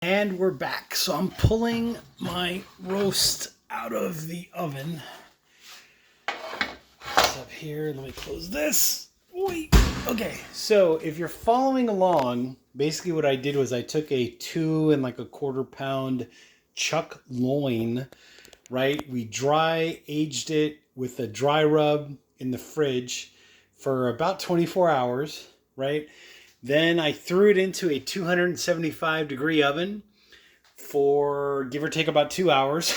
And we're back. So I'm pulling my roast out of the oven. It's up here. Let me close this. Wait. Okay. So if you're following along, basically what I did was I took a 2 1/4 pound chuck loin, right? We dry aged it with a dry rub in the fridge for about 24 hours, right? Then I threw it into a 275 degree oven for give or take about 2 hours,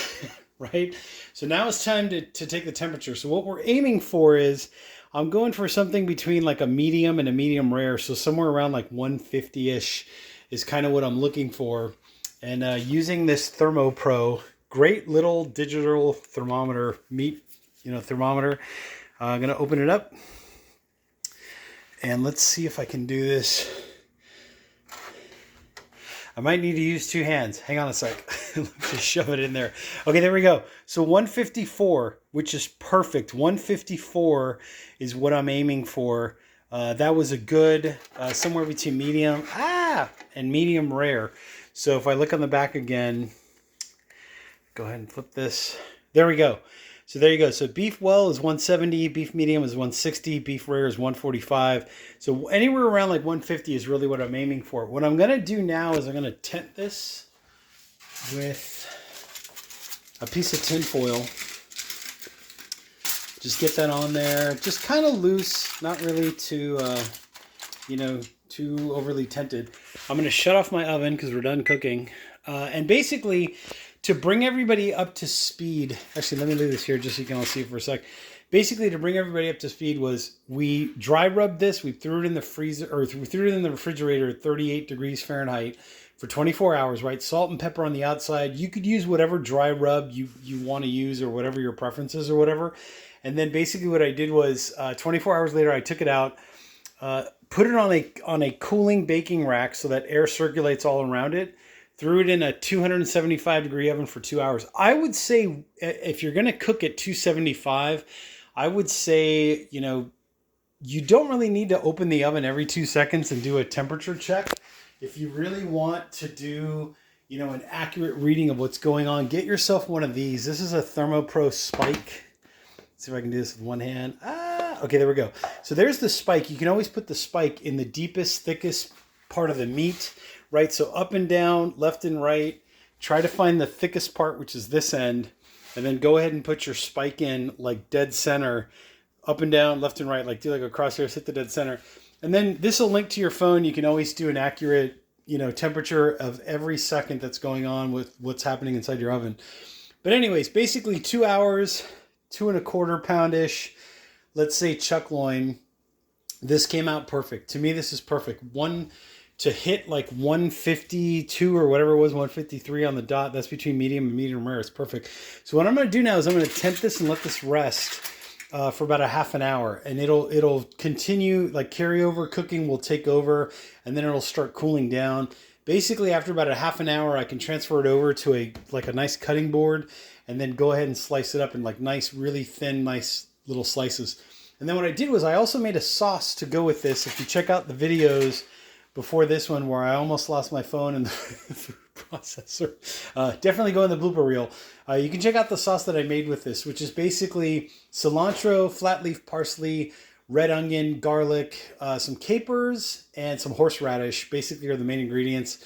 right? So now it's time to take the temperature. So what we're aiming for is, I'm going for something between like a medium and a medium rare. So somewhere around like 150-ish is kind of what I'm looking for. And using this ThermoPro, great little digital thermometer, thermometer. I'm gonna open it up. And let's see if I can do this. I might need to use 2 hands. Hang on a sec. Just shove it in there. Okay, there we go. So 154, which is perfect. 154 is what I'm aiming for. That was a good, somewhere between medium, and medium rare. So if I look on the back again, go ahead and flip this. There we go. So there you go. So beef well is 170, beef medium is 160, beef rare is 145. So anywhere around like 150 is really what I'm aiming for. What I'm going to do now is I'm going to tent this with a piece of tin foil. Just get that on there. Just kind of loose, not really too, too overly tented. I'm going to shut off my oven because we're done cooking. And basically, to bring everybody up to speed, actually, let me leave this here just so you can all see it for a sec. Basically, to bring everybody up to speed was we dry rubbed this, we threw it in the freezer, or we threw it in the refrigerator at 38 degrees Fahrenheit for 24 hours, right? Salt and pepper on the outside. You could use whatever dry rub you want to use or whatever your preference is or whatever. And then basically what I did was 24 hours later, I took it out, put it on a cooling baking rack so that air circulates all around it. Threw it in a 275 degree oven for 2 hours. I would say if you're going to cook at 275, I would say, you don't really need to open the oven every 2 seconds and do a temperature check. If you really want to do, an accurate reading of what's going on, get yourself one of these. This is a ThermoPro spike. Let's see if I can do this with one hand. Okay, there we go. So there's the spike. You can always put the spike in the deepest, thickest part of the meat. Right, so up and down, left and right. Try to find the thickest part, which is this end, and then go ahead and put your spike in like dead center, up and down, left and right, like do like a crosshairs, hit the dead center. And then this will link to your phone. You can always do an accurate, temperature of every second that's going on with what's happening inside your oven. But anyways, basically 2 hours, 2 1/4 pound-ish, let's say chuck loin. This came out perfect. To me, this is perfect. To hit like 152 or whatever it was, 153 on the dot, that's between medium and medium rare. It's perfect. So what I'm going to do now is I'm going to tent this and let this rest for about a half an hour. And it'll continue, like carryover cooking will take over, and then it'll start cooling down. Basically, after about a half an hour, I can transfer it over to a nice cutting board and then go ahead and slice it up in like nice, really thin, nice little slices. And then what I did was I also made a sauce to go with this. If you check out the videos before this one where I almost lost my phone and the food processor, definitely go in the blooper reel. You can check out the sauce that I made with this, which is basically cilantro, flat leaf parsley, red onion, garlic, some capers, and some horseradish, basically are the main ingredients.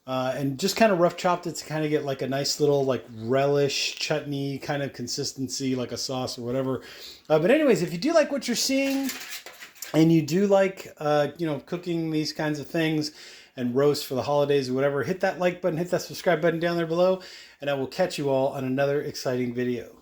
And just kind of rough chopped it to kind of get like a nice little like relish chutney kind of consistency, like a sauce or whatever. But anyways, if you do like what you're seeing, and you do like, cooking these kinds of things and roast for the holidays or whatever, hit that like button, hit that subscribe button down there below, and I will catch you all on another exciting video.